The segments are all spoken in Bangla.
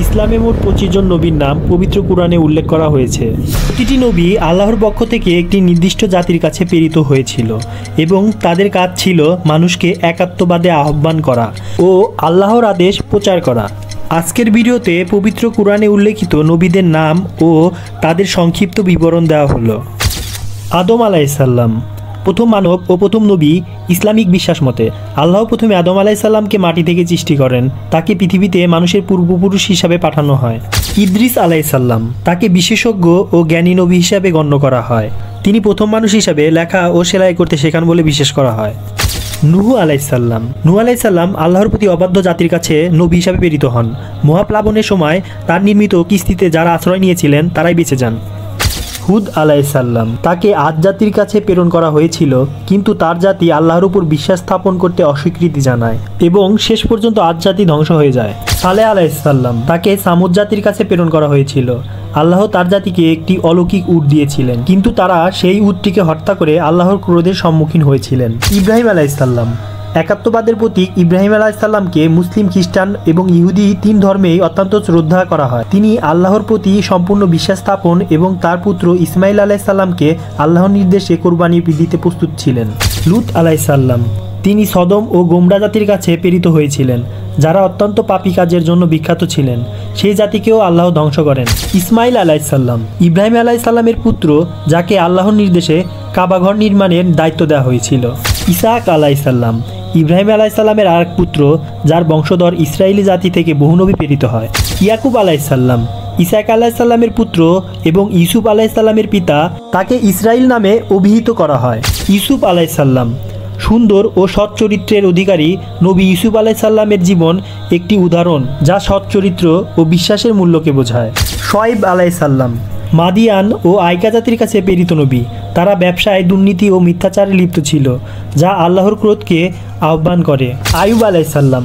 ইসলামে মোট 25 জন নবীর নাম পবিত্র কুরআনে উল্লেখ করা হয়েছে। প্রতিটি নবী আল্লাহর পক্ষ থেকে একটি নির্দিষ্ট জাতির কাছে প্রেরিত হয়েছিল এবং তাদের কাজ ছিল মানুষকে একাত্মবাদে আহ্বান করা ও আল্লাহর আদেশ প্রচার করা। আজকের ভিডিওতে পবিত্র কুরআনে উল্লেখিত নবীদের নাম ও তাদের সংক্ষিপ্ত বিবরণ দেওয়া হলো। আদম আলাইহিসসালাম, প্রথম মানব ও প্রথম নবী। ইসলামিক বিশ্বাস মতে আল্লাহ প্রথমে আদম আলাইহিসসালামকে মাটি থেকে সৃষ্টি করেন, তাকে পৃথিবীতে মানুষের পূর্বপুরুষ হিসাবে পাঠানো হয়। ইদ্রিস আলাইহিসসালাম, তাকে বিশেষজ্ঞ ও জ্ঞানী নবী হিসাবে গণ্য করা হয়। তিনি প্রথম মানুষ হিসাবে লেখা ও সেলাই করতে শেখান বলে বিশ্বাস করা হয়। নূহ আলাইহিসসালাম, নূহ আলাইহিসসালাম আল্লাহর প্রতি অবাধ্য জাতির কাছে নবী হিসাবে প্রেরিত হন। মহাপ্লাবনের সময় তার নির্মিত কিস্তিতে যারা আশ্রয় নিয়েছিলেন তারাই বেঁচে যান। হুদ আলাইহিসসালাম, তাকে আদ জাতির কাছে প্রেরণ করা হয়েছিল, কিন্তু তার জাতি আল্লাহর উপর বিশ্বাস স্থাপন করতে অস্বীকৃতি জানায় এবং শেষ পর্যন্ত আদ জাতি ধ্বংস হয়ে যায়। সালেহ আলাইহিসসালাম, তাকে সামুদ জাতির কাছে প্রেরণ করা হয়েছিল। আল্লাহ তার জাতিকে একটি অলৌকিক উট দিয়েছিলেন, কিন্তু তারা সেই উটটিকে হত্যা করে আল্লাহর ক্রোধের সম্মুখীন হয়েছিলেন। ইব্রাহিম আলাইহিসসালাম, একাত্মবাদের প্রতীক ইব্রাহিম আলাইহিসসালামকে মুসলিম, খ্রিস্টান এবং ইহুদি 3 ধর্মেই অত্যন্ত শ্রদ্ধা করা হয়। তিনি আল্লাহর প্রতি সম্পূর্ণ বিশ্বাস স্থাপন এবং তার পুত্র ইসমাইল আলাইহিসসালামকে আল্লাহর নির্দেশে কোরবানি দিতে প্রস্তুত ছিলেন। লূত আলাইহিসসালাম, তিনি সদম ও গোমরা জাতির কাছে প্রেরিত হয়েছিলেন, যারা অত্যন্ত পাপী কাজের জন্য বিখ্যাত ছিলেন। সেই জাতিকেও আল্লাহ ধ্বংস করেন। ইসমাইল আলাইহিসসালাম, ইব্রাহিম আলাইহিসসালামের পুত্র, যাকে আল্লাহর নির্দেশে কাবাঘর নির্মাণের দায়িত্ব দেওয়া হয়েছিল। ইসহাক আলাইহিসসালাম, ইব্রাহিম আলাইহিসসালামের আরেক পুত্র, যার বংশধর ইসরায়েলি জাতি থেকে বহু নবী প্রেরিত হয়। ইয়াকুব আলাইহিসসালাম, ইসহাক আলাইহিসসালামের পুত্র এবং ইউসুফ আলাইহিসসালামের পিতা, তাকে ইসরাইল নামে অভিহিত করা হয়। ইউসুফ আলাইহিসসালাম, সুন্দর ও সৎ চরিত্রের অধিকারী নবী ইউসুফ আলাইহিসসালামের জীবন একটি উদাহরণ, যা সৎ চরিত্র ও বিশ্বাসের মূল্যকে বোঝায়। শোয়েব আলাইহিসসালাম, মাদিয়ান ও আইকা জাতির কাছে প্রেরিত নবী। তারা ব্যবসায় দুর্নীতি ও মিথ্যাচারে লিপ্ত ছিল, যা আল্লাহর ক্রোধকে আহ্বান করে। আইয়ুব আলাইহিসসালাম,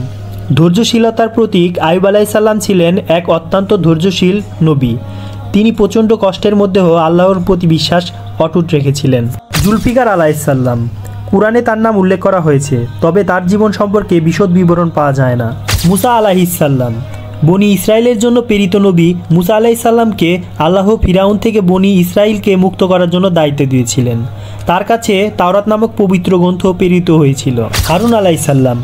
ধৈর্যশীলতার প্রতীক আইয়ুব আলাইহিসসালাম ছিলেন এক অত্যন্ত ধৈর্যশীল নবী। তিনি প্রচণ্ড কষ্টের মধ্যেও আল্লাহর প্রতি বিশ্বাস অটুট রেখেছিলেন। জুলফিকার আলাইহিসসালাম, কুরআনে তার নাম উল্লেখ করা হয়েছে, তবে তার জীবন সম্পর্কে বিশদ বিবরণ পাওয়া যায় না। মুসা আলাইহিসসালাম, বনি ইসরায়েলের জন্য প্রেরিত নবী। মুসা আলাইহিসসালামকে আল্লাহ ফিরাউন থেকে বনি ইসরায়েলকে মুক্ত করার জন্য দায়িত্ব দিয়েছিলেন। তার কাছে তাওরাত নামক পবিত্র গ্রন্থ প্রেরিত হয়েছিল। হারুন আলাইহিসসালাম,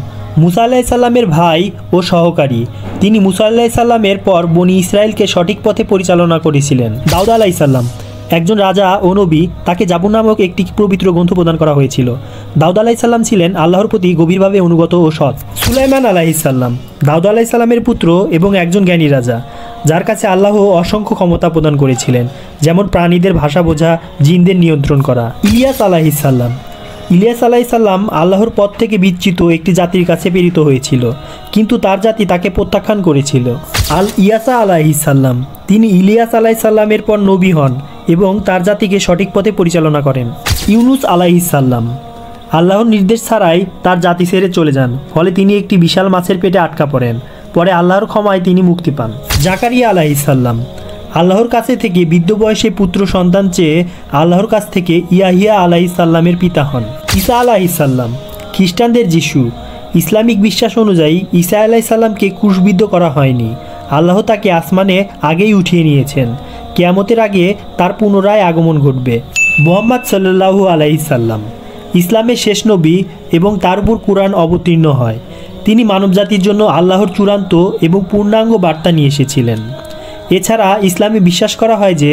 মুসা আলাইহিসসালামের ভাই ও সহকারী। তিনি মুসা আলাইহিসসালামের পর বনি ইসরায়েলকে সঠিক পথে পরিচালনা করেছিলেন। দাউদ আলাইহিসসালাম, একজন রাজা ও নবী। তাকে জাবুর নামক একটি পবিত্র গ্রন্থ প্রদান করা হয়েছিল। দাউদ আলাইহিসসালাম ছিলেন আল্লাহর প্রতি গভীরভাবে অনুগত ও সৎ। সুলাইমান আলাইহিসসালাম, দাউদ আলাইহিসসালামের পুত্র এবং একজন জ্ঞানী রাজা, যার কাছে আল্লাহ অসংখ্য ক্ষমতা প্রদান করেছিলেন, যেমন প্রাণীদের ভাষা বোঝা, জিনদের নিয়ন্ত্রণ করা। ইলিয়াস আলাইহিসসালাম, ইলিয়াস আলাইহিসসালাম আল্লাহর পথ থেকে বিচ্যুত একটি জাতির কাছে প্রেরিত হয়েছিল, কিন্তু তার জাতি তাকে প্রত্যাখ্যান করেছিল। আল ইয়াসা আলাইহিসসালাম, তিনি ইলিয়াস আলাইহিসসালামের পর নবী হন এবং তার জাতিকে সঠিক পথে পরিচালনা করেন। ইউনুস আলাইহিসসালাম, আল্লাহর নির্দেশ ছাড়াই তার জাতি ছেড়ে চলে যান, ফলে তিনি একটি বিশাল মাছের পেটে আটকা পড়েন। পরে আল্লাহর ক্ষমায় তিনি মুক্তি পান। জাকারিয়া আলাইহিসসালাম, আল্লাহর কাছে থেকে বৃদ্ধ বয়সে পুত্র সন্তান চেয়ে আল্লাহর কাছ থেকে ইয়াহিয়া আলাইহিসসালামের পিতা হন। ঈসা আলাইহিসসালাম, খ্রিস্টানদের যিশু। ইসলামিক বিশ্বাস অনুযায়ী ঈসা আলাইহিসসালামকে ক্রুশবিদ্ধ করা হয়নি। আল্লাহ তাকে আসমানে আগেই উঠিয়ে নিয়েছেন। কিয়ামতের আগে তার পুনরায় আগমন ঘটবে। মুহাম্মদ সাল্লাল্লাহু আলাইহিসসালাম, ইসলামের শেষ নবী এবং তার উপর কুরআন অবতীর্ণ হয়। তিনি মানবজাতির জন্য আল্লাহর চূড়ান্ত এবং পূর্ণাঙ্গ বার্তা নিয়ে এসেছিলেন। এছাড়া ইসলামে বিশ্বাস করা হয় যে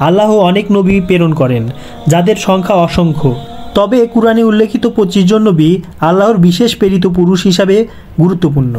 আল্লাহ অনেক নবী প্রেরণ করেন, যাদের সংখ্যা অসংখ্য। তবে কুরআনে উল্লেখিত 25 জন নবী আল্লাহর বিশেষ প্রেরিত পুরুষ হিসাবে গুরুত্বপূর্ণ।